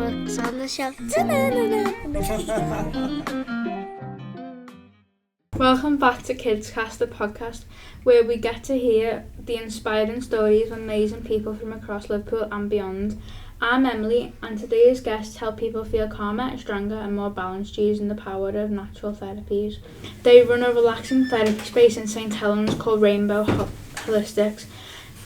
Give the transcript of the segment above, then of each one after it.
Alex on the show. Welcome back to KidsKast, the podcast where we get to hear the inspiring stories of amazing people from across Liverpool and beyond. I'm Emily, and today's guests help people feel calmer, stronger and more balanced using the power of natural therapies. They run a relaxing therapy space in St Helens called Rainbow Holistics,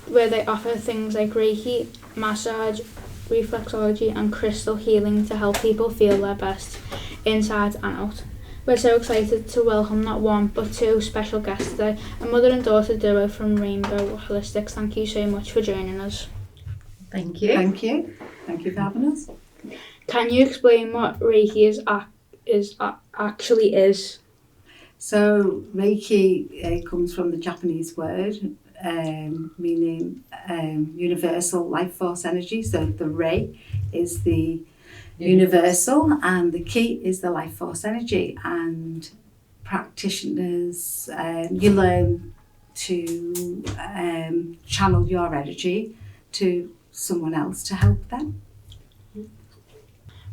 where they offer things like Reiki, massage, reflexology and crystal healing to help people feel their best inside and out. We're so excited to welcome not one but two special guests today, a mother and daughter duo from Rainbow Holistics. Thank you so much for joining us. Thank you. Thank you. Thank you for having us. Can you explain what Reiki actually is? So Reiki comes from the Japanese word meaning universal life force energy. So the Rei is the universal and the Ki is the life force energy. And practitioners, you learn to channel your energy to someone else to help them.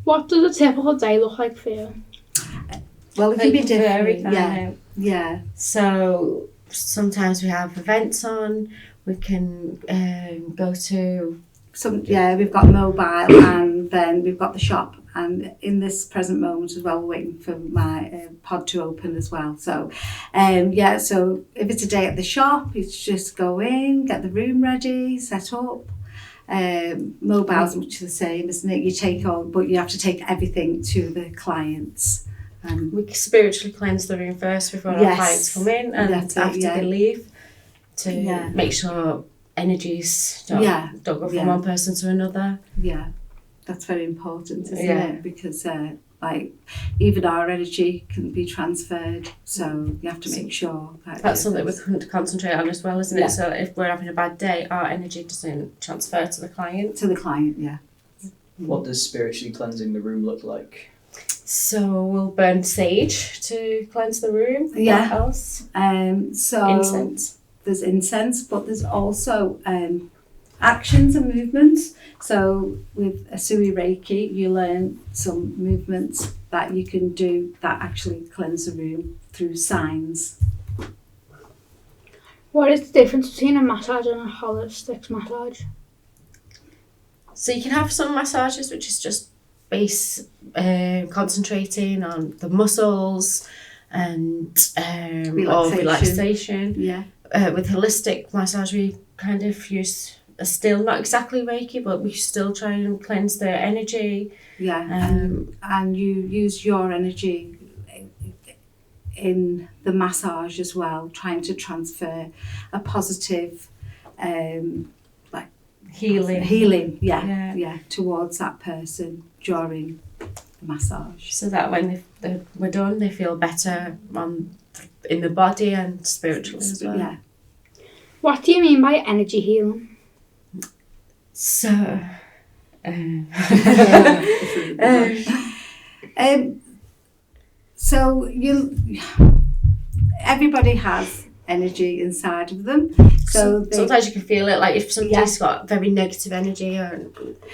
What does a typical day look like for you? Well, it can be different. Yeah. So sometimes we have events on. We can go to we've got mobile and then we've got the shop. And in this present moment as well, we're waiting for my pod to open as well. So, so if it's a day at the shop, it's just go in, get the room ready, set up. Mobile's much the same, isn't it? You take on, but you have to take everything to the clients. We spiritually cleanse the room first before our clients come in, and after they leave, to make sure energies don't go from one person to another. Yeah, that's very important, isn't it? Because even our energy can be transferred, so you have to make sure that's something we can concentrate on as well, isn't it? So if we're having a bad day, our energy doesn't transfer to the client. What does spiritually cleansing the room look like? So we'll burn sage to cleanse the room. What else? Incense. There's incense, but there's also actions and movements. So with Asui Reiki, you learn some movements that you can do that actually cleanse the room through signs. What is the difference between a massage and a holistic massage? So you can have some massages which is just concentrating on the muscles and relaxation. Yeah. With holistic massage, we kind of use still not exactly Reiki, but we still try and cleanse their energy. Yeah, and you use your energy in the massage as well, trying to transfer a positive healing, towards that person during the massage. So that when we're done, they feel better in the body and spiritually as well. Yeah. What do you mean by energy healing? So, everybody has energy inside of them. So sometimes you can feel it, like if somebody's got very negative energy or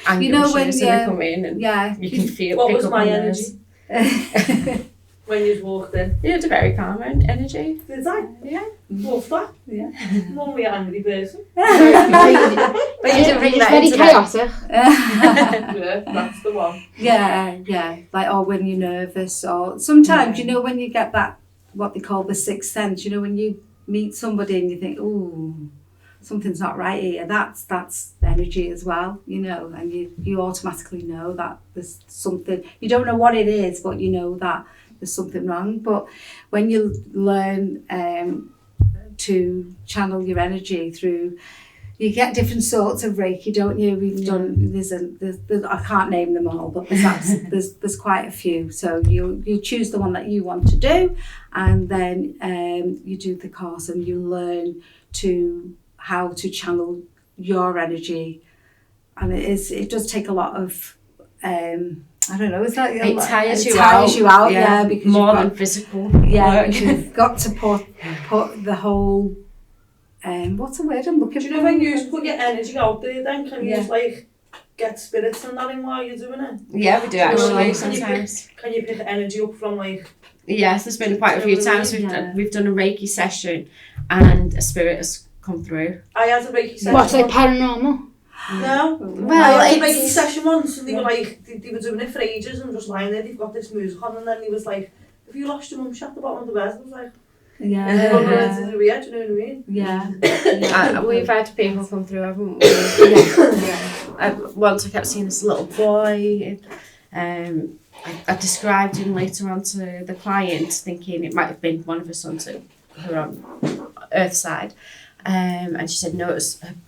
anger issues, and they come in and you can feel. What was my energy? When you walked in? You had a very calm energy. Did I? Yeah. Love that. Yeah. Normally an angry person. But you didn't bring that very into chaotic. Yeah, that's the one. Yeah. Like, or when you're nervous, or sometimes, when you get that, what they call the sixth sense, when you meet somebody and you think, ooh, something's not right here, that's energy as well, and you automatically know that there's something, you don't know what it is, but you know that there's something wrong. But when you learn to channel your energy through, you get different sorts of Reiki, don't you? We've done, there's I can't name them all, but there's quite a few. So you choose the one that you want to do, and then you do the course and you learn how to channel your energy. And it does take a lot of I don't know, is that it tires you out, because more than physical work. Because you've got to put the whole what's the word I'm looking for? Do you know when you put your energy out there, then can you just get spirits and that in while you're doing it? Yeah, we do actually Can you sometimes. Can you pick energy up from like? Yes, there's been quite a few times we've done a Reiki session and a spirit has come through. I had a Reiki session. What's like paranormal? No. Well, I had a it's- Reiki session once and they were like, they were doing it for ages and just lying there, they've got this music on, and then he was like, have you lost your mum? She at the bottom of the bed. I was like, Yeah. weird, do you know what I mean? Yeah. We've had people come through, haven't we? Once I kept seeing this little boy. I described him later on to the client, thinking it might have been one of her sons who were on Earth's side. And she said no,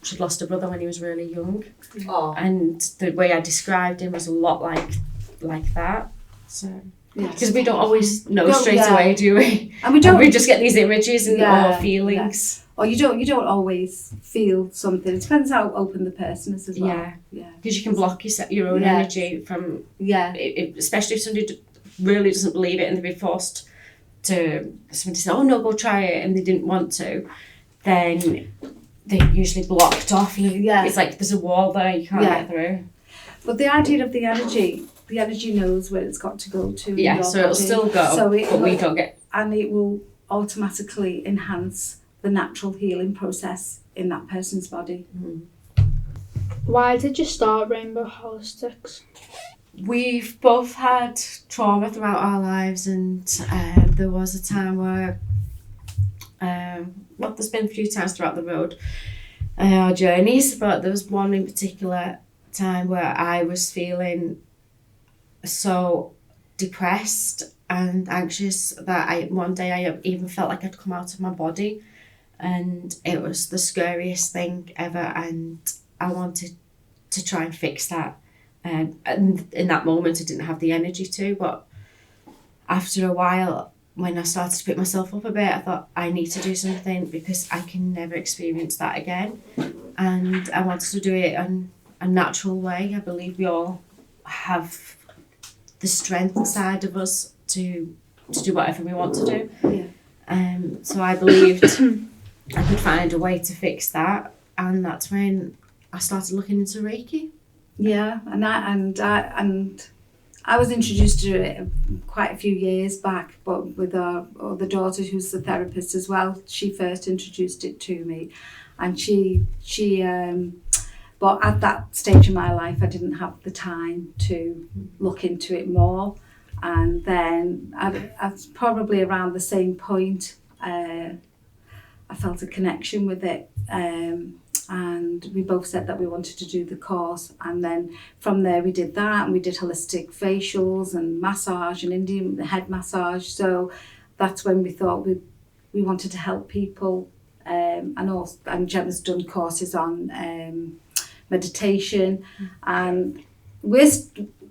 she'd lost a brother when he was really young. Oh. And the way I described him was a lot like that. So because we don't always know straight away, do we? And we don't. We just get these images and our feelings. Or you don't always feel something. It depends how open the person is as well. Yeah. Because you can block your own energy from. Yeah. Especially if somebody really doesn't believe it and they've been forced to. Somebody said, "Oh no, go try it," and they didn't want to. Then they're usually blocked off. It's like there's a wall there you can't get through. But the idea of the energy knows where it's got to go to. Yeah, so it'll still go, but we don't get. And it will automatically enhance the natural healing process in that person's body. Why did you start Rainbow Holistics? We've both had trauma throughout our lives, and there was a time where, there's been a few times throughout the road, our journeys, but there was one in particular time where I was feeling so depressed and anxious that one day I even felt like I'd come out of my body, and it was the scariest thing ever, and I wanted to try and fix that. And in that moment I didn't have the energy to, but after a while, when I started to pick myself up a bit, I thought I need to do something because I can never experience that again. And I wanted to do it in a natural way. I believe we all have the strength inside of us to do whatever we want to do. So I believed I could find a way to fix that, and that's when I started looking into Reiki. Yeah, and I was introduced to it quite a few years back, but with our other daughter, who's the therapist as well. She first introduced it to me, and she but at that stage in my life, I didn't have the time to look into it more. And then I was probably around the same point, I felt a connection with it. And we both said that we wanted to do the course, and then from there we did that, and we did holistic facials and massage and Indian head massage. So that's when we thought we wanted to help people, and Gemma's done courses on meditation, and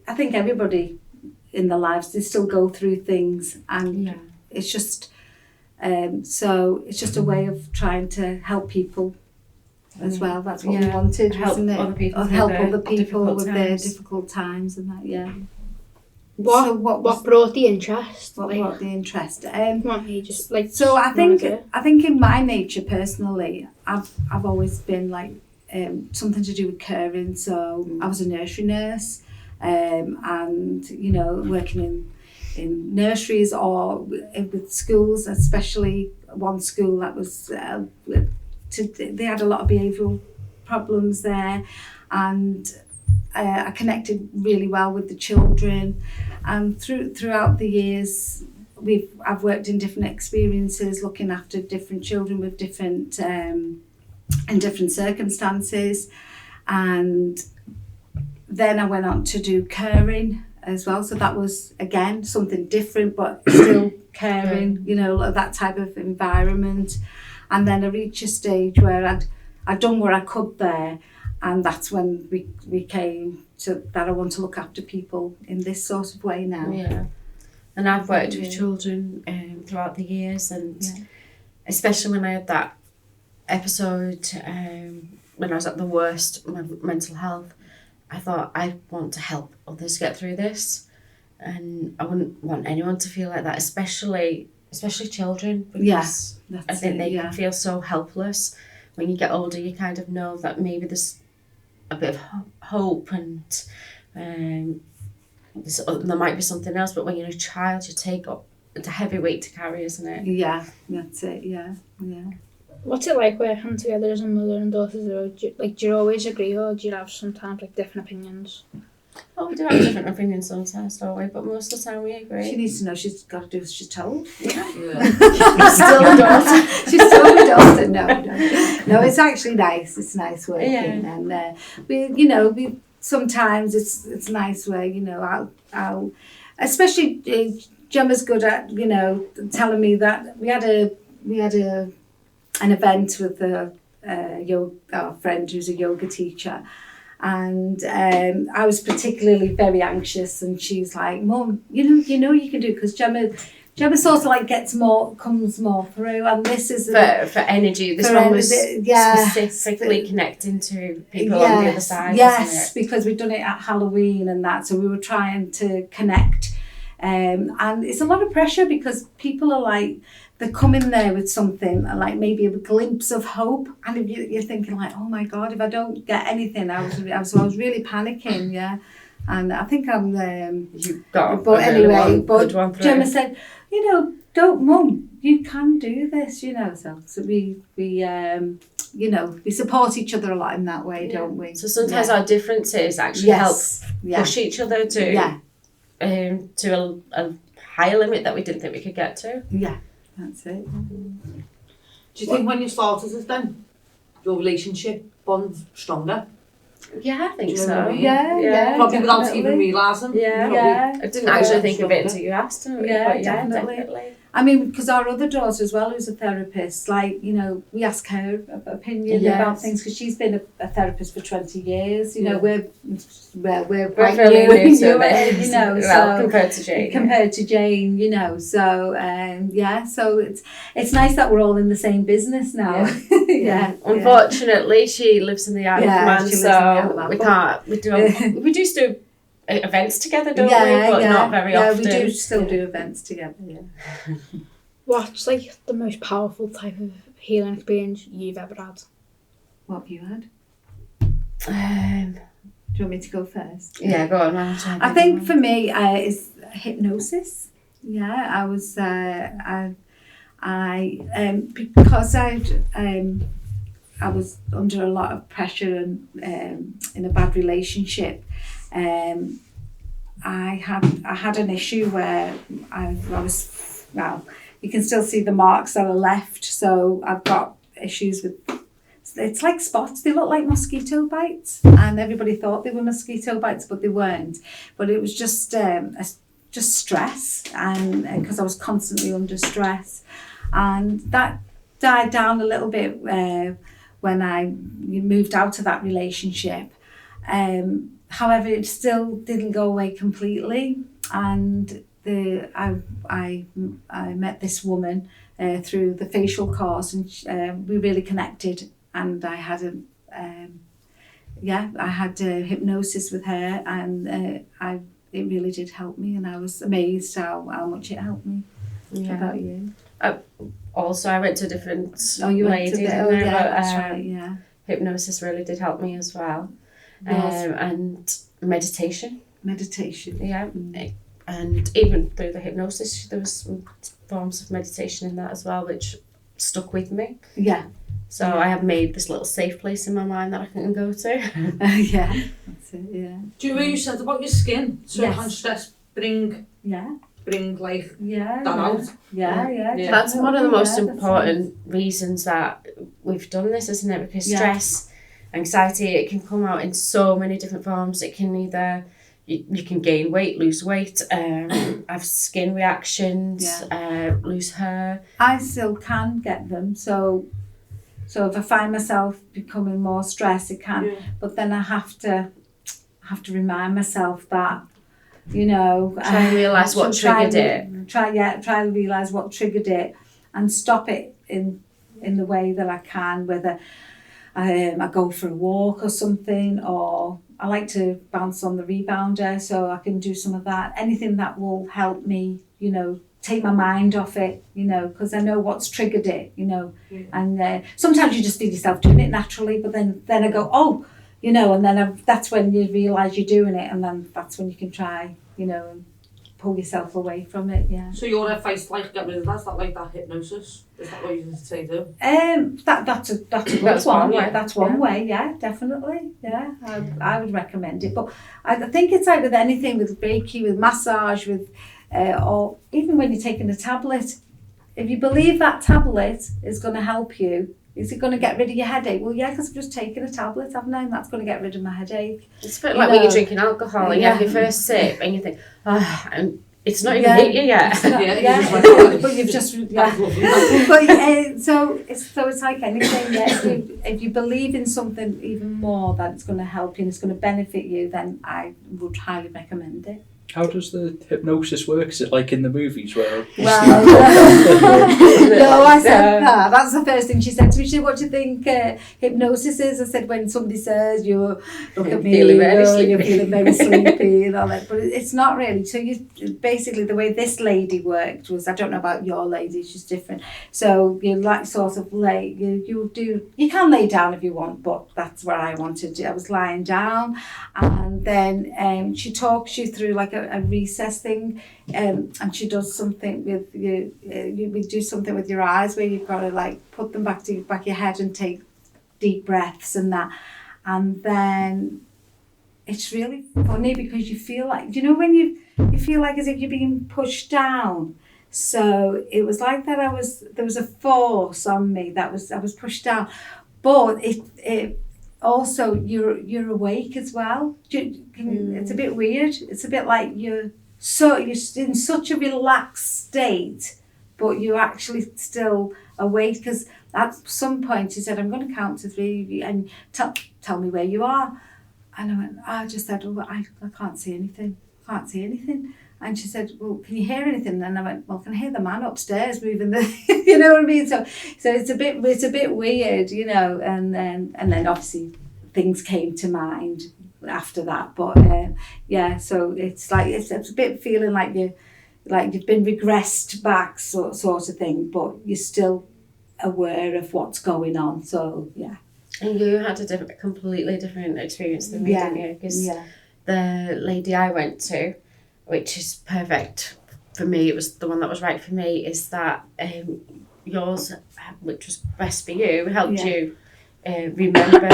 I think everybody in their lives, they still go through things, and it's just so it's just a way of trying to help people as well. That's what we wanted, wasn't it? Help other people with their difficult times and that. What brought the interest? What brought the interest? So I think in my nature personally, I've always been like something to do with caring. So I was a nursery nurse, and working in nurseries or with schools, especially one school that was they had a lot of behavioural problems there, and I connected really well with the children. And throughout the years, I've worked in different experiences, looking after different children with different in different circumstances, and then I went on to do caring as well. So that was again something different, but still caring, that type of environment. And then I reached a stage where I'd done what I could there, and that's when we came to that I want to look after people in this sort of way now. Yeah, and I've worked with children throughout the years, and especially when I had that episode when I was at the worst of mental health, I thought I want to help others get through this, and I wouldn't want anyone to feel like that, especially children, because I think they can feel so helpless. When you get older, you kind of know that maybe there's a bit of hope, and there might be something else, but when you're a child, you take up, it's a heavy weight to carry, isn't it? Yeah, that's it. Yeah. What's it like working together as a mother and daughter? Do you always agree, or do you have sometimes like different opinions? Oh, we do have different opinions sometimes, don't we? But most of the time we agree. She needs to know she's got to do as she's told. Yeah. She's still a daughter. She's still a daughter. No, it's actually nice. It's nice working, and we sometimes it's nice where I'll especially Gemma's good at telling me that we had an event with our friend who's a yoga teacher. And I was particularly very anxious, and she's like, "Mum, you know you can do it," because Gemma sort of like comes more through, and this is for energy. This one was specifically connecting to people on the other side. Yes, because we've done it at Halloween and that, so we were trying to connect, and it's a lot of pressure because people are like, they come in there with something like maybe a glimpse of hope, and if you're thinking like, oh my God, if I don't get anything, I was really panicking, and I think I'm you got but anyway, but one through. Gemma said, don't, Mum, you can do this, so we support each other a lot in that way, don't we? So sometimes our differences actually help push each other to a higher limit that we didn't think we could get to. Yeah. That's it. Do you think when you started it then, your relationship bond stronger? Yeah, I think Do you know so. what I mean? Yeah. Probably without even realising. I didn't actually think of it until you asked her. Yeah, but definitely. I mean, because our other daughter as well, who's a therapist, we ask her opinion about things, because she's been a therapist for 20 years. We're quite fairly new to it, compared to Jane. So it's nice that we're all in the same business now. Unfortunately, she lives in the Isle of Man, so we can't. We do still events together, don't we? But not very often. Yeah, we do still do events together. Yeah. What's like the most powerful type of healing experience you've ever had? What have you had? Do you want me to go first? Yeah, go on. I think for me, it's hypnosis. Yeah, I was. Because I was under a lot of pressure and in a bad relationship. I had an issue where I was, well, you can still see the marks that are left. So I've got issues with, it's like spots. They look like mosquito bites, and everybody thought they were mosquito bites, but they weren't. But it was just stress, and because I was constantly under stress, and that died down a little bit when I moved out of that relationship. However, it still didn't go away completely, and I met this woman through the facial course, and we really connected. And I had hypnosis with her, and it really did help me, and I was amazed how much it helped me. Yeah. How about you? Also, I went to a different lady. That's right. Yeah. Hypnosis really did help me as well. Yes. And meditation. Yeah. And even through the hypnosis, there was some forms of meditation in that as well, which stuck with me. Yeah. So I have made this little safe place in my mind that I can go to. Yeah, that's it. Yeah. Do you know what you said about your skin? So Yes. can stress bring like that out? Yeah. That's one of the most that's important reasons that we've done this, isn't it? Because stress, anxiety, it can come out in so many different forms. It can either, you can gain weight, lose weight, have skin reactions, lose hair. I still can get them, so if I find myself becoming more stressed, it can. Yeah. But then I have to remind myself that, try and realise what triggered it. Try to realise what triggered it, and stop it in the way that I can. Whether I go for a walk or something, or I like to bounce on the rebounder, so I can do some of that. Anything that will help me, take my mind off it, because I know what's triggered it, and sometimes you just feel yourself doing it naturally, but then I go, oh, you know, and then that's when you realise you're doing it, and then that's when you can try, you know, and pull yourself away from it, yeah. So your advice, like, get rid of that, is that like that hypnosis? Is that what you say do? That's a good That's one. one way. That's one way, yeah, definitely. Yeah, I would recommend it. But I think it's like with anything, with Reiki, with massage, with or even when you're taking a tablet, if you believe that tablet is going to help you, is it going to get rid of your headache? Well, yeah, because I've just taken a tablet, haven't I? And that's going to get rid of my headache. It's a bit like when you're drinking alcohol and you have your first sip and you think, and it's not even hit you yet. But you've just but so it's like anything. Yeah, if you believe in something even more that it's going to help you and it's going to benefit you, then I would highly recommend it. How does the hypnosis work? Is it like in the movies where... Well, no, I said that. That's the first thing she said to me. She said, what do you think hypnosis is? I said, when somebody says, you look at me, you're feeling very sleepy and all that. But it's not really. So you basically, the way this lady worked was, I don't know about your lady, she's different. So you like sort of lay, you can lay down if you want, but that's what I wanted to do. I was lying down, and then she talks you through like a recess thing, and she does something with you. We do something with your eyes where you've got to like put them back to your back of your head and take deep breaths and that, and then it's really funny because you feel like, you know, when you feel like as if you're being pushed down. So it was like that. There was a force on me I was pushed down, but it also you're awake as well. It's a bit weird. It's a bit like you're in such a relaxed state, but you're actually still awake, because at some point she said, I'm going to count to 3 and tell me where you are. And I just said, I can't see anything. And she said, well, can you hear anything? And I went, well, can I hear the man upstairs moving the, you know what I mean? So it's a bit weird, you know. And then obviously things came to mind after that. But yeah, so it's like it's a bit feeling like you've been regressed back, sort of thing, but you're still aware of what's going on. So yeah. And you had a completely different experience than me, didn't you? Because the lady I went to, which is perfect for me, it was the one that was right for me, is that yours, which was best for you, helped you remember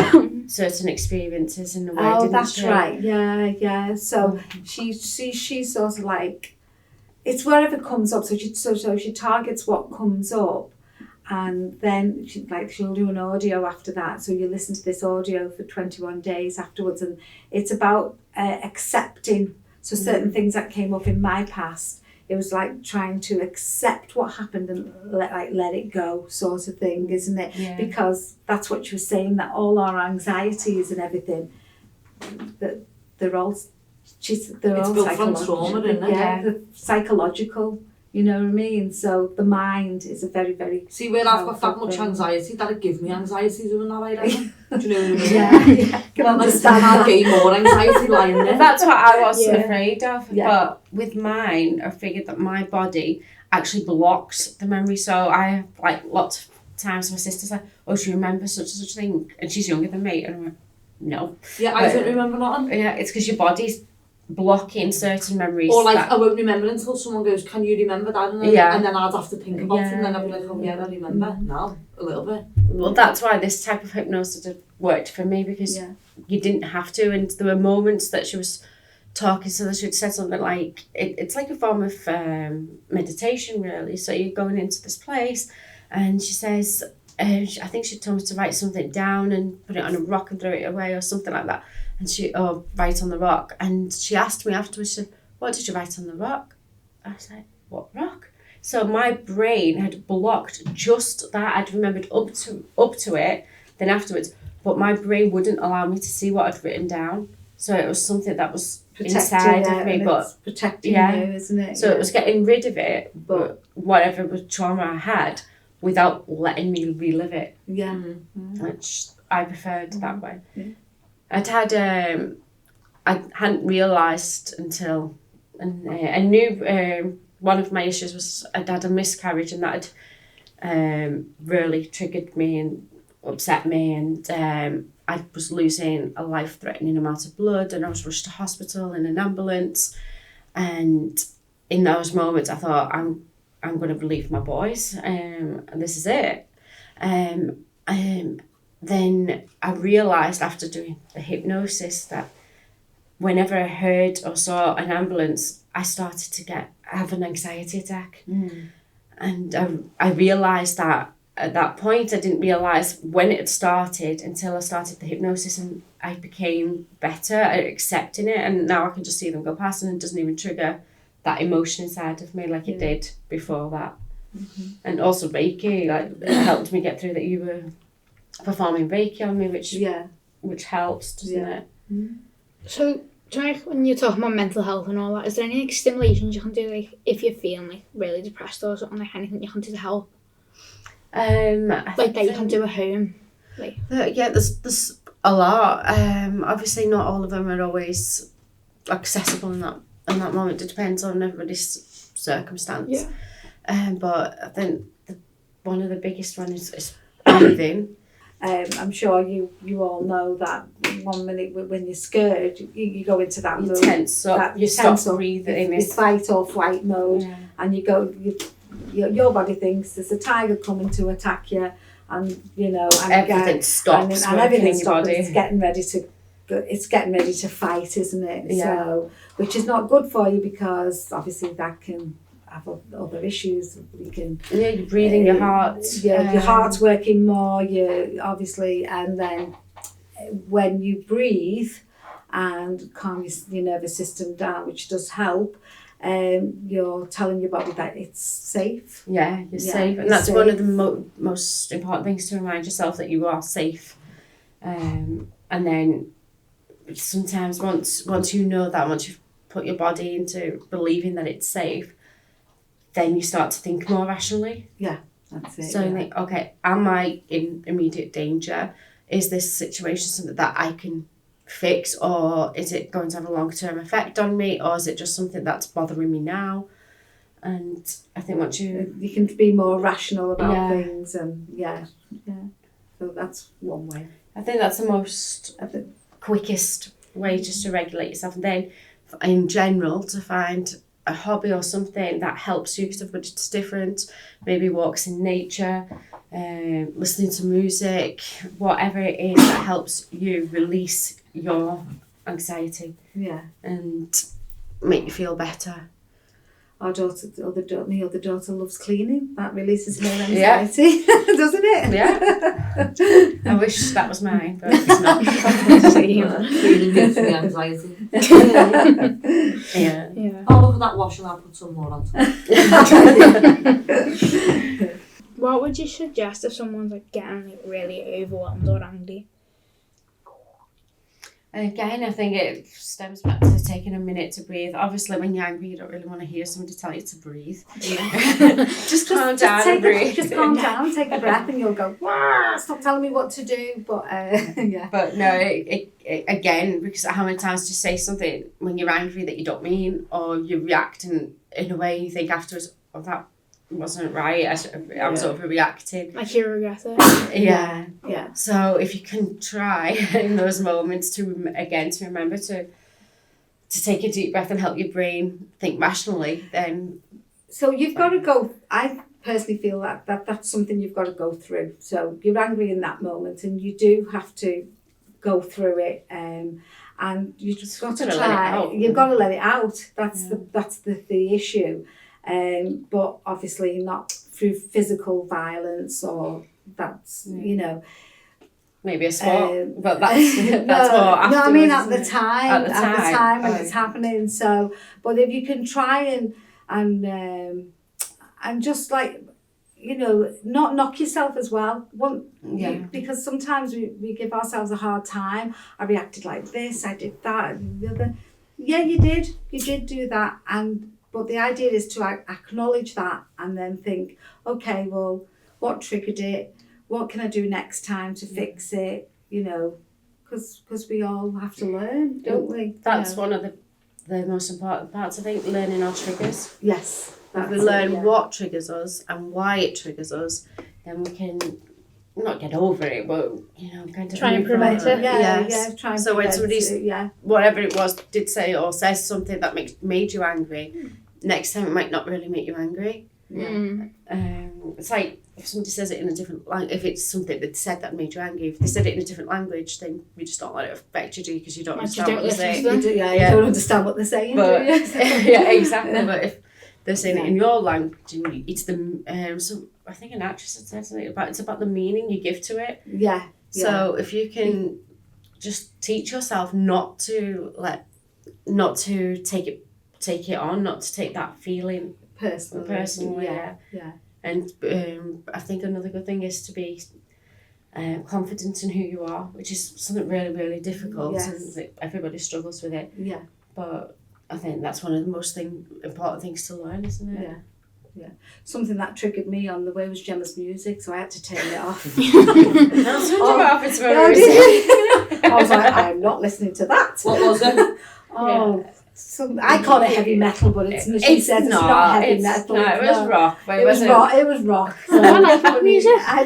certain experiences in a way, didn't that's she? right. Yeah. So she's sort of like, it's wherever comes up. So she targets what comes up, and then she'll do an audio after that. So you listen to this audio for 21 days afterwards, and it's about accepting. So certain things that came up in my past, it was like trying to accept what happened and let it go, sort of thing, isn't it? Yeah. Because that's what she was saying, that all our anxieties and everything, that they're all built from trauma, isn't it? Yeah, they're psychological. You know what I mean? So the mind is a very, very... See, where I've got that much anxiety, that'd give me anxiety doing that, I reckon. Do you know what I mean? Yeah. Can understand I'll get more anxiety lying there. That's what I was afraid of. Yeah. But with mine, I figured that my body actually blocks the memory. So I have, like, lots of times my sister's like, oh, do you remember such and such thing? And she's younger than me. And I'm like, no. Yeah, I don't remember nothing. Yeah, it's because your body's blocking certain memories. Or like, I won't remember until someone goes, can you remember that? And then I'd have to think about it, and then I'd be like, oh yeah, I remember now, a little bit. Well, that's why this type of hypnosis had worked for me, because you didn't have to, and there were moments that she was talking, so that she had said something like, it's like a form of meditation, really. So you're going into this place, and she says, I think she told me to write something down and put it on a rock and throw it away or something like that. And write on the rock. And she asked me afterwards, she said, what did you write on the rock? I was like, what rock? So my brain had blocked just that. I'd remembered up to it, then afterwards, but my brain wouldn't allow me to see what I'd written down. So it was something that was inside of me, but protecting you, isn't it? So it was getting rid of it, but whatever was trauma I had, without letting me relive it. Yeah. Which I preferred that way. Yeah. I hadn't realised until, and I knew one of my issues was I'd had a miscarriage, and that had really triggered me, and upset me, and I was losing a life-threatening amount of blood, and I was rushed to hospital in an ambulance. And in those moments, I thought, I'm going to believe my boys, and this is it. Then I realised after doing the hypnosis that whenever I heard or saw an ambulance, I started to have an anxiety attack. And I realised that at that point, I didn't realise when it had started until I started the hypnosis, and I became better at accepting it, and now I can just see them go past, and it doesn't even trigger that emotion inside of me like it did before that. And also Reiki, like, it helped me get through that. You were performing Reiki on me, which helps, doesn't it? So, do you know, like, when you're talking about mental health and all that, is there any like stimulations you can do, like if you're feeling like really depressed or something, like anything you can do to help? Like that you can do at home. Like there's a lot. Obviously, not all of them are always accessible in that moment. It depends on everybody's circumstance. But I think one of the biggest ones is breathing. I'm sure you all know that 1 minute when you're scared, you go into that mode. Tense up. You stop breathing. It's fight or flight mode, and you go. Your body thinks there's a tiger coming to attack you, and everything stops. And everything stops. It's getting ready to fight, isn't it? Yeah. So, which is not good for you, because obviously that can have other issues. You're breathing, your heart. Your heart's working more. You obviously, and then when you breathe and calm your nervous system down, which does help. You're telling your body that it's safe. Yeah, you're safe, and that's safe. One of the most important things, to remind yourself that you are safe. And then sometimes once you know that, once you've put your body into believing that it's safe, then you start to think more rationally. Yeah, that's it. So like, okay, am I in immediate danger? Is this situation something that I can fix, or is it going to have a long-term effect on me, or is it just something that's bothering me now? And I think once you can be more rational about things, and so that's one way. I think that's the quickest way just to regulate yourself, and then in general to find a hobby or something that helps you, because everybody's different. Maybe walks in nature, listening to music, whatever it is that helps you release your anxiety and make you feel better. My other daughter loves cleaning. That releases her anxiety, doesn't it? Yeah. I wish that was mine, but it's not. Cleaning gives me anxiety. Yeah. Oh, look at that washing, I'll put some more on top. What would you suggest if someone's like getting like really overwhelmed or angry? Again, I think it stems back to taking a minute to breathe. Obviously, when you're angry, you don't really want to hear somebody tell you to breathe. Just calm down and breathe. Just calm down, take a breath, and you'll go, stop telling me what to do. But But no, it again, because how many times do you say something when you're angry that you don't mean, or you react in a way you think afterwards, oh, that wasn't right, I was overreacting. Like you regret it. Yeah. So if you can try in those moments to remember to take a deep breath and help your brain think rationally, then... So you've got to go... I personally feel that's something you've got to go through. So you're angry in that moment, and you do have to go through it, and you just got to try. You've got to let it out. That's the issue. But obviously not through physical violence, or that's maybe a spot, but that's more afterwards. No, I mean at the time when it's happening. So, but if you can try and just like not knock yourself as well. Because sometimes we give ourselves a hard time. I reacted like this. I did that. And the other. Yeah, you did. You did do that, But the idea is to acknowledge that, and then think, okay, well, what triggered it? What can I do next time to fix it? Because we all have to learn, don't we? That's one of the most important parts, I think, learning our triggers. Yes. If we learn what triggers us and why it triggers us, then we can not get over it, but kind of Try and move on. prevent it. Yes. Try and So when prevent somebody's it, whatever it was did say or says something that made you angry, next time it might not really make you angry. It's like if somebody says it in a different language, if it's something that said that made you angry, if they said it in a different language, then you just don't let it affect you, do you? Because you don't understand what they're saying. You don't understand what they're saying, But, do you? yeah, exactly. But if they're saying it in your language, it's the I think an actress had said something about it's about the meaning you give to it. Yeah. So if you can just teach yourself not to take it on, not to take that feeling personally. Yeah. And I think another good thing is to be confident in who you are, which is something really, really difficult, and everybody struggles with it. Yeah. But I think that's one of the most important things to learn, isn't it? Yeah. Something that triggered me on the way was Gemma's music, so I had to turn it off. I was like, I'm not listening to that. What was it? I call it heavy metal, but she says it's not heavy metal. No, it was rock. But it was rock. It was rock. So I like rock music. I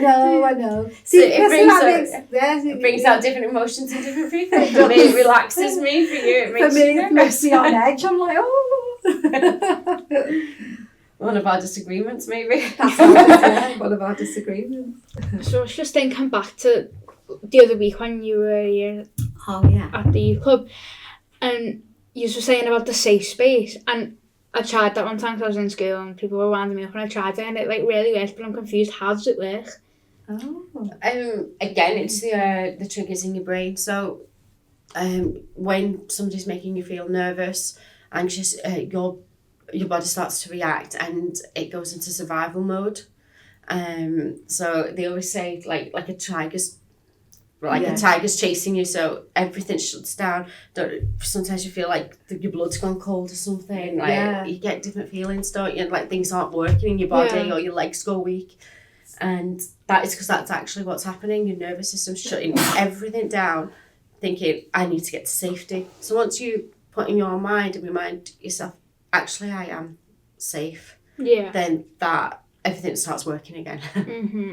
know. See, it brings out different emotions in different people. For me, it relaxes me. For you, it makes it makes me on edge. I'm like, oh. One of our disagreements, maybe. That's one of our disagreements. So I was just thinking back to the other week when you were here at the youth club, and you were saying about the safe space, and I tried that one time because I was in school and people were winding me up, and I tried it and it really worked, but I'm confused. How does it work? Again, it's the triggers in your brain. So when somebody's making you feel nervous, anxious, your body starts to react and it goes into survival mode. So they always say like a tiger's chasing you, so everything shuts down. Sometimes you feel like your blood's gone cold or something. You get different feelings, don't you? Like things aren't working in your body or your legs go weak. And that is because that's actually what's happening. Your nervous system's shutting everything down, thinking, I need to get to safety. So once you put in your mind and remind yourself, actually I am safe, then that everything starts working again.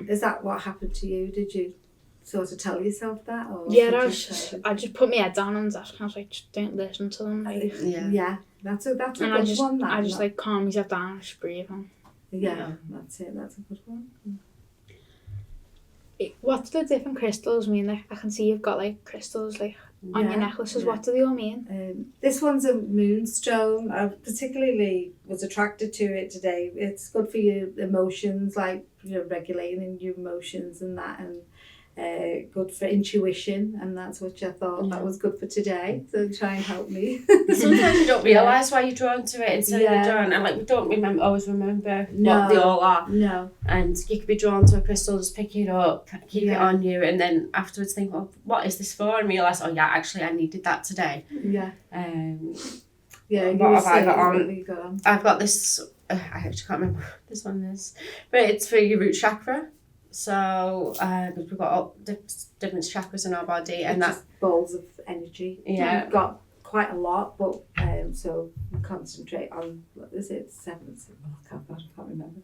Is that what happened to you? Did you sort of tell yourself that? Or I just put my head down on the desk and I was like, just don't listen to them. That's a good one. I just like calm myself down and just breathe on. That's it. That's a good one. What do the different crystals mean? Like, I can see you've got like crystals like on your necklaces. What do they all mean? This one's a moonstone. I particularly was attracted to it today. It's good for your emotions, like regulating your emotions and that, and good for intuition, and that's what I thought that was good for today. So try and help me. Sometimes you don't realise why you're drawn to it until you're drawn, and like we don't always remember what they all are. No. And you could be drawn to a crystal, just pick it up, keep it on you, and then afterwards think, well, what is this for? And realise, actually I needed that today. Yeah. What have I got on? I've got this. I actually can't remember what this one is, but it's for your root chakra. So we've got all different chakras in our body, and that's balls of energy. Yeah, we've got quite a lot, but so we concentrate on what is it? 7? I can't remember.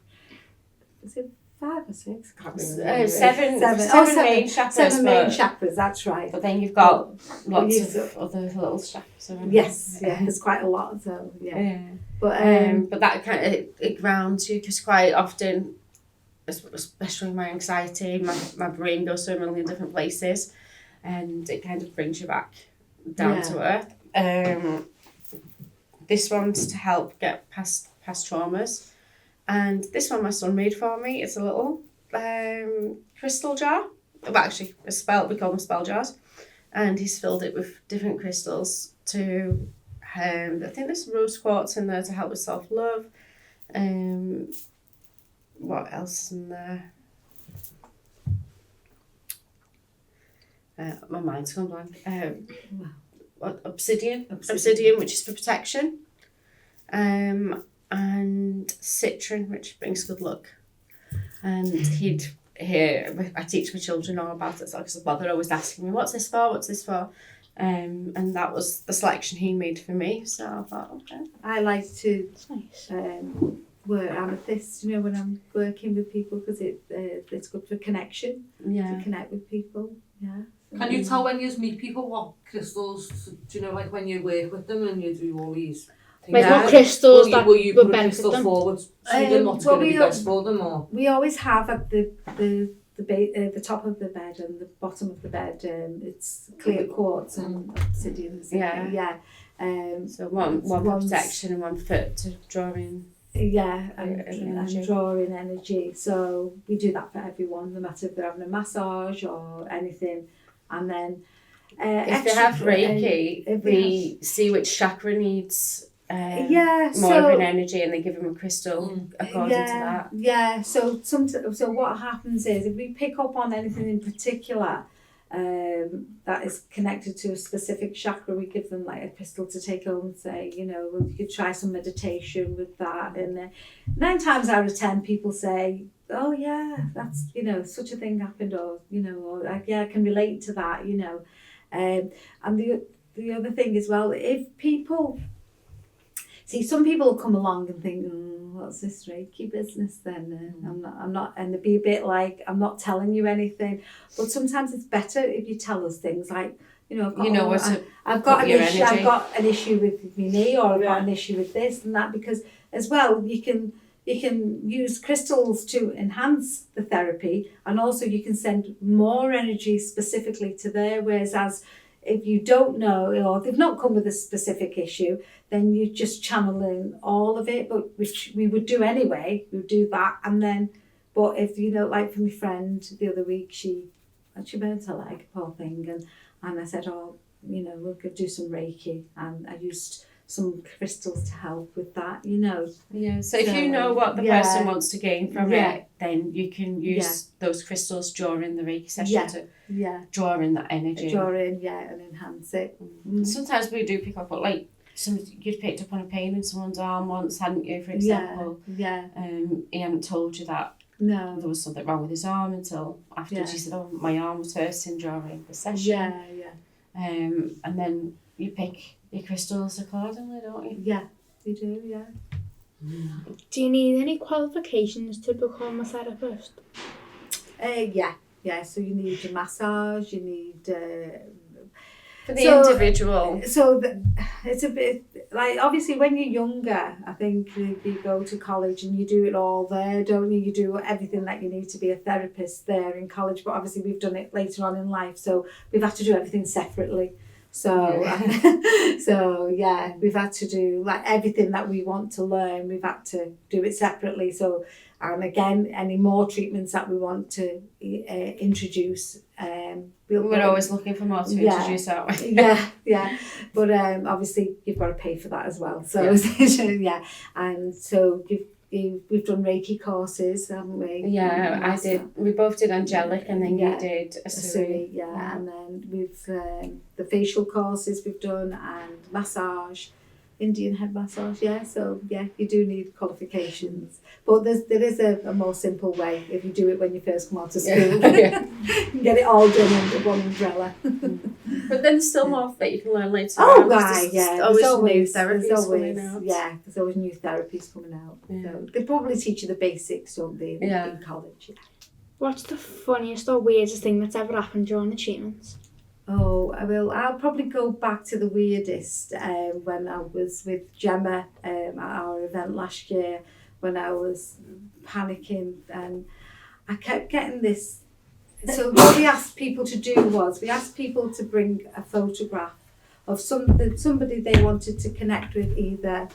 Is it 5 or 6? I can't remember. Seven main chakras. 7 main chakras. That's right. But then you've got lots of other little chakras around. Yes, there's quite a lot. So but that kind of it grounds you, because quite often, especially my anxiety, my brain goes to a million different places, and it kind of brings you back down to earth. This one's to help get past traumas, and this one my son made for me. It's a little crystal jar. Well, actually, we call them spell jars, and he's filled it with different crystals to. I think there's rose quartz in there to help with self-love. What else is in there? My mind's gone blank. Obsidian, which is for protection. And citron, which brings good luck. And I teach my children all about it, because they're always asking me, what's this for? And that was the selection he made for me. So I thought, okay. I like to wear amethyst, you know, when I'm working with people, because it's good for connection, to connect with people. Yeah. Can you tell when you meet people what crystals, do you know, like when you work with them and you do all these things? Like what crystals will you would put a benefit crystal them? forward to them what's going to be best for them? Or? We always have at the top of the bed and the bottom of the bed, it's clear quartz and obsidian. So one for protection and one for to draw in. Yeah, and drawing energy. So we do that for everyone, no matter if they're having a massage or anything. And then if they have Reiki, we see which chakra needs more of an energy, and they give them a crystal according to that. Yeah. So what happens is, if we pick up on anything in particular that is connected to a specific chakra, we give them like a crystal to take home and say, you know, well, you could try some meditation with that. And 9 times out of 10 people say, oh yeah, that's, you know, such a thing happened, or, you know, or I can relate to that, you know. And the other thing as well, if people see, some people come along and think, what's this Reiki business then? I'm not, and they'd be a bit like, I'm not telling you anything. But sometimes it's better if you tell us things like, you know, I've got an issue with my knee, or I've got an issue with this and that, because as well, you can use crystals to enhance the therapy, and also you can send more energy specifically to there, whereas as if you don't know, or they've not come with a specific issue, then you're just channeling all of it, but which we would do anyway. We would do that, and then, but if, you know, like for my friend the other week, she burnt her leg, poor thing, and I said, oh, you know, we could do some Reiki, and I used some crystals to help with that, you know. Yeah, so if you know what the person wants to gain from it, then you can use those crystals during the Reiki session to draw in that energy. Draw in, and enhance it. Sometimes we do pick up, but like, you'd picked up on a pain in someone's arm once, hadn't you, for example? He hadn't told you that there was something wrong with his arm until after she said, oh, my arm was hurting during the session. And then you pick your crystals accordingly, don't you? Yeah, you do, yeah. Do you need any qualifications to become a therapist? Yeah, so you need your massage, you need... for the individual. So it's a bit, like, obviously when you're younger, I think you go to college and you do it all there, don't you? You do everything that you need to be a therapist there in college, but obviously we've done it later on in life, so we've had to do everything separately. So, we've had to do, like, everything that we want to learn, we've had to do it separately. So, and again, any more treatments that we want to introduce. We're always looking for more to introduce, aren't we? But obviously you've got to pay for that as well. So, and so we've done Reiki courses, haven't we? Yeah, I did. We both did angelic, and then you did Asuri. And then we've the facial courses we've done, and massage, Indian head massage. So you do need qualifications, but there is a more simple way if you do it when you first come out of school. You can get it all done under one umbrella. But then there's still more that you can learn later. Oh, right, There's always new therapies coming out. Yeah, there's always new therapies coming out. So they probably teach you the basics, don't they, in college? What's the funniest or weirdest thing that's ever happened during the treatments? Oh, I'll probably go back to the weirdest when I was with Gemma at our event last year, when I was panicking, and I kept getting this. So what we asked people to do was, we asked people to bring a photograph of somebody they wanted to connect with, either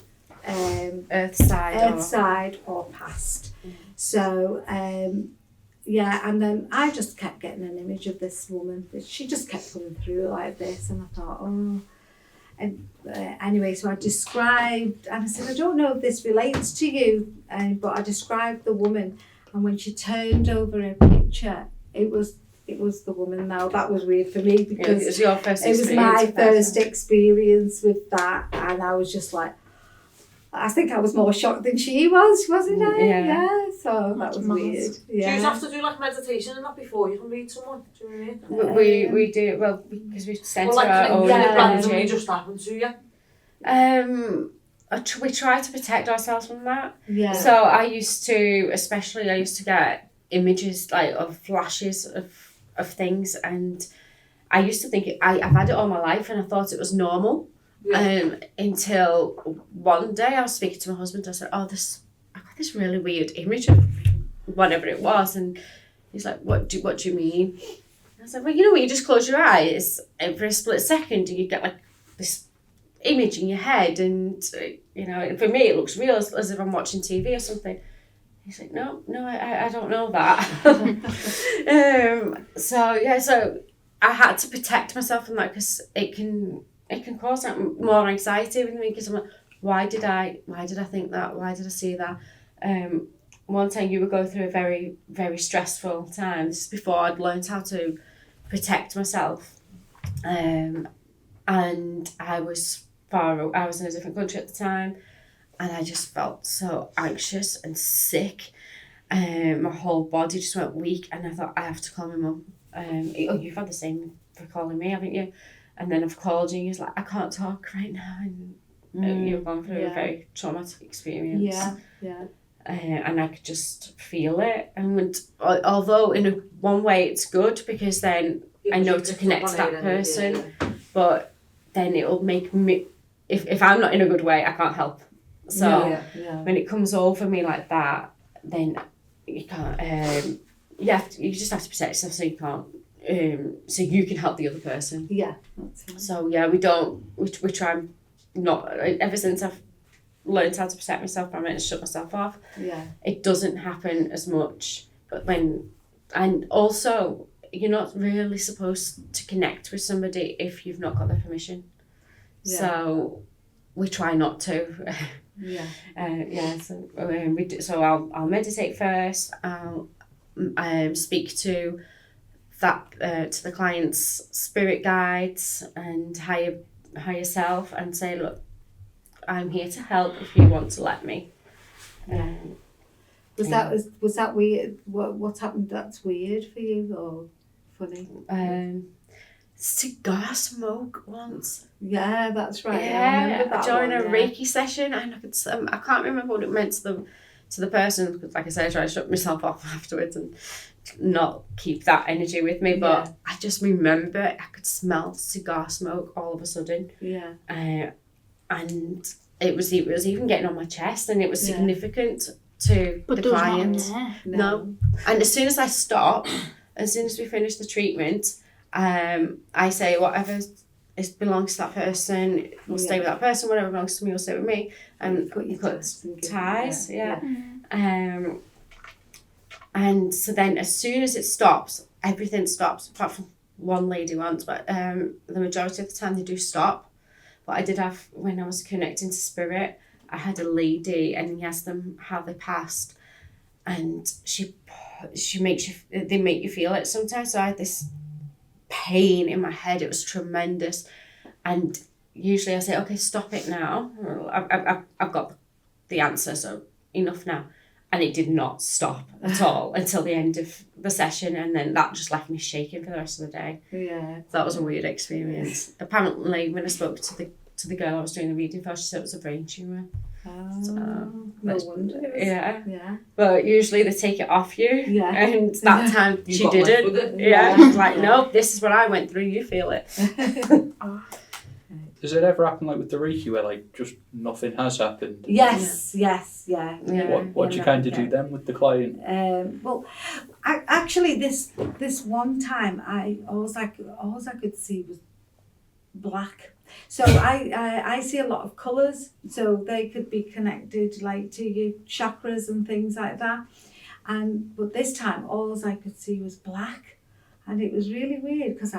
Earthside or past. So and then I just kept getting an image of this woman. She just kept coming through like this, and I thought, oh. And anyway, so I described, and I said, I don't know if this relates to you, but I described the woman, and when she turned over her picture, it was the woman. Now that was weird for me, because it was your first experience. It was my first experience with that, and I was just like, I think I was more shocked than she was, wasn't I? Yeah. So that was weird. Yeah. Do you have to do like meditation and that before you can read someone? Do you know what I mean? We do, well, because we sent like our own randomly just happened to you. we try to protect ourselves from that. Yeah. So I used to get images like of flashes of things, and I used to think I've had it all my life, and I thought it was normal. Until one day I was speaking to my husband. I said, I got this really weird image of whatever it was, and he's like, what do you mean? And I said, well, when you just close your eyes and for a split second, and you get like this image in your head, and for me it looks real, as if I'm watching TV or something. He's like, no, I don't know that. So I had to protect myself from that, because it can cause more anxiety with me, because I'm like, why did I think that? Why did I see that? One time you were going through a very, very stressful time. This is before I'd learned how to protect myself. And I was in a different country at the time, and I just felt so anxious and sick. My whole body just went weak, and I thought, I have to call my mum. You've had the same for calling me, haven't you? And then I've called you, and you're like, I can't talk right now, and you've gone through a very traumatic experience. Yeah. And I could just feel it. And although in one way it's good, because then I know to connect to that person, but then it'll make me, if I'm not in a good way, I can't help. So when it comes over me like that, then you can't, you just have to protect yourself, so you can't, so you can help the other person. Yeah. That's right. So we try not, ever since I've learned how to protect myself from it and shut myself off, it doesn't happen as much. But and also, you're not really supposed to connect with somebody if you've not got their permission. So we try not to. So I'll meditate first. I'll speak to the client's spirit guides and higher self, and say, look, I'm here to help if you want to let me. Was that weird? What happened that's weird for you or funny? Cigar smoke once. Yeah, that's right. Yeah, during a Reiki session, and I can't remember what it meant to the person, because like I said, I tried to shut myself off afterwards and not keep that energy with me. But I just remember I could smell cigar smoke all of a sudden. Yeah. And it was even getting on my chest, and it was significant to the client. No. And as soon as I stop, as soon as we finish the treatment, I say whatever belongs to that person will stay with that person, whatever belongs to me will stay with me, and you cut ties. And so then as soon as it stops, everything stops, apart from one lady once, but the majority of the time they do stop. But I did have, when I was connecting to spirit, I had a lady, and he asked them how they passed, and they make you feel it sometimes. So I had this pain in my head. It was tremendous, and usually I say, okay, stop it now. I've got the answer, so enough now. And it did not stop at all until the end of the session, and then that just left me shaking for the rest of the day. Yeah. So that was a weird experience. Apparently, when I spoke to the girl I was doing the reading for, she said it was a brain tumour. Oh, So, no wonder. Yeah. But usually they take it off you. Yeah. And that time You she got left didn't. with it. Yeah. She's like, no, this is what I went through. You feel it. Does it ever happen like with the Reiki where like just nothing has happened? Yes. What do you kind of do then with the client? Well, actually, this one time, all I could see was black. So I see a lot of colours, so they could be connected like to your chakras and things like that. But this time, all I could see was black, and it was really weird, because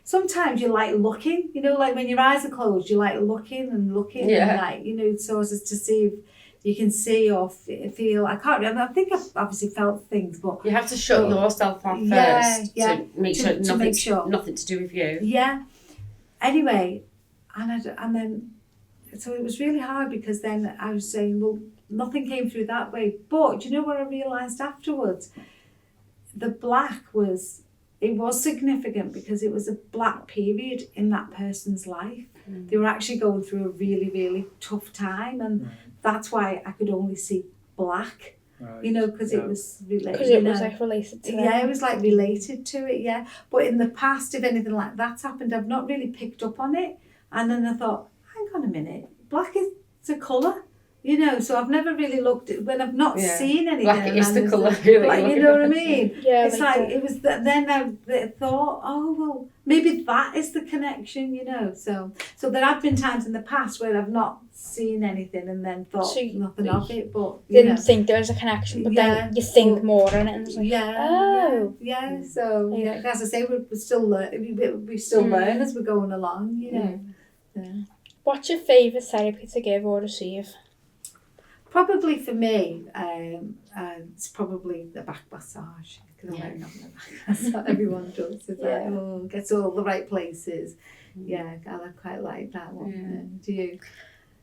sometimes you're like looking, like when your eyes are closed, you're like looking and like, so as to see if you can see or feel. I can't remember. I think I've obviously felt things, but you have to shut yourself off first to make sure nothing to do with you. Yeah. Anyway, and then so it was really hard, because then I was saying, well, nothing came through that way. But do you know what I realised afterwards? The black was significant, because it was a black period in that person's life. They were actually going through a really, really tough time, and that's why I could only see black. Right. You know, because it was related. Because it was like related to it was like related to it, yeah. But in the past, if anything like that's happened, I've not really picked up on it. And then I thought, hang on a minute, black is a colour, you know. So I've never really looked at when I've not seen anything. Black is the colour, like, you know what I mean? Yeah, it's like it was. Then I thought, oh well, maybe that is the connection, you know. So there have been times in the past where I've not seen anything and then thought nothing of it, but didn't think there was a connection, but then you think more on it, and it's like, So as I say, we still learn. We still learn as we're going along, you know. Yeah. What's your favourite therapy to give or receive? Probably for me, it's probably the back massage. Because I like having a back massage. Everyone does. It's like, gets all the right places. Yeah, I quite like that one. Yeah. Do you?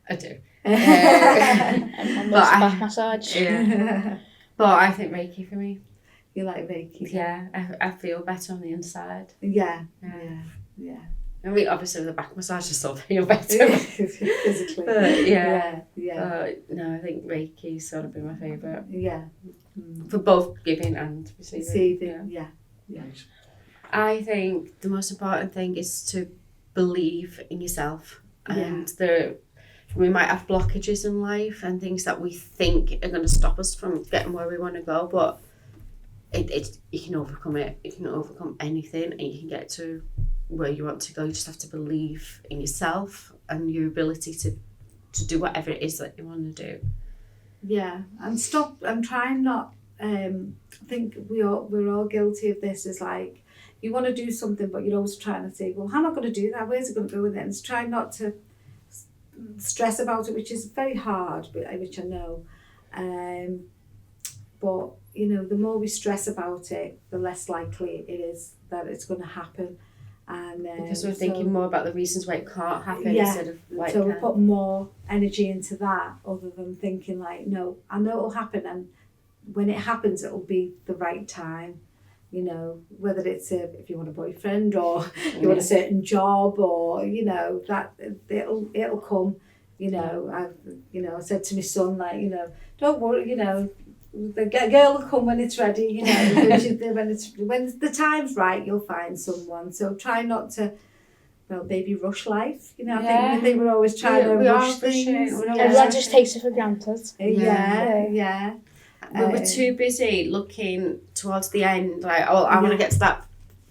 I do. And back massage. Yeah. But I think Reiki for me. You like Reiki? Yeah, I feel better on the inside. Yeah. I mean, obviously with the back massage I still feel better. Physically. But yeah. No, I think Reiki's sort of been my favourite. Yeah. For both giving and receiving. Yeah. I think the most important thing is to believe in yourself. And we might have blockages in life and things that we think are going to stop us from getting where we want to go, but you can overcome it. You can overcome anything and you can get to where you want to go. You just have to believe in yourself and your ability to do whatever it is that you want to do. Yeah, I'm trying not, I think we're all guilty of this. Is like, you want to do something, but you're always trying to say, well, how am I going to do that? Where's it going to go with it? And it's trying not to stress about it, which is very hard, which I know. But, you know, the more we stress about it, the less likely it is that it's going to happen. And because we're thinking more about the reasons why it can't happen instead of why so it we can. put more energy into that other than thinking like, no, I know it'll happen, and when it happens it'll be the right time, you know, whether it's if you want a boyfriend or you want a certain job, or you know, that it'll come, you know. I said to my son, like, you know, don't worry, you know, the girl will come when it's ready, you know. when the time's right, you'll find someone. So try not to, maybe rush life. You know, I think we're always trying to rush things. Everyone just takes it for granted. Yeah. We're too busy looking towards the end, like, oh, I want to get to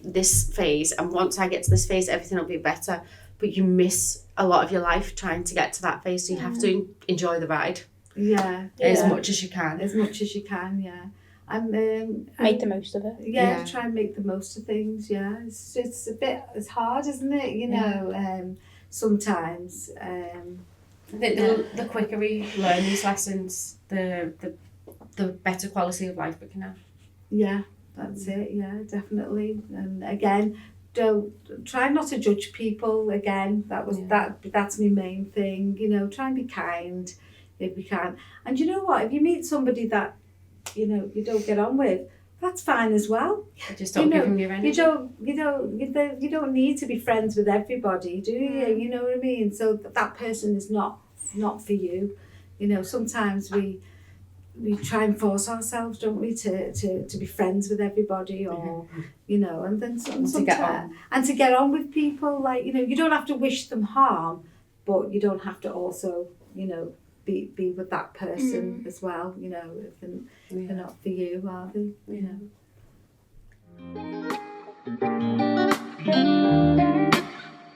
this phase, and once I get to this phase, everything will be better. But you miss a lot of your life trying to get to that phase, so you have to enjoy the ride. As much as you can. And make the most of it. Try and make the most of things. It's hard, isn't it, you know, sometimes. I think the quicker we learn these lessons, the better quality of life we can have. That's it. Definitely. And again, don't try not to judge people. Again, that's my main thing, you know. Try and be kind if we can. And you know what, if you meet somebody that, you know, you don't get on with, that's fine as well. Just don't give them your energy. You don't need to be friends with everybody, do you? You know what I mean? So that person is not for you. You know, sometimes we try and force ourselves, don't we, to be friends with everybody, or you know, and then sometimes to get on with people. Like, you know, you don't have to wish them harm, but you don't have to also, you know, be with that person as well, you know, if they're not for you, are they? You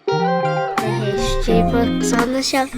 The history books on the shelf.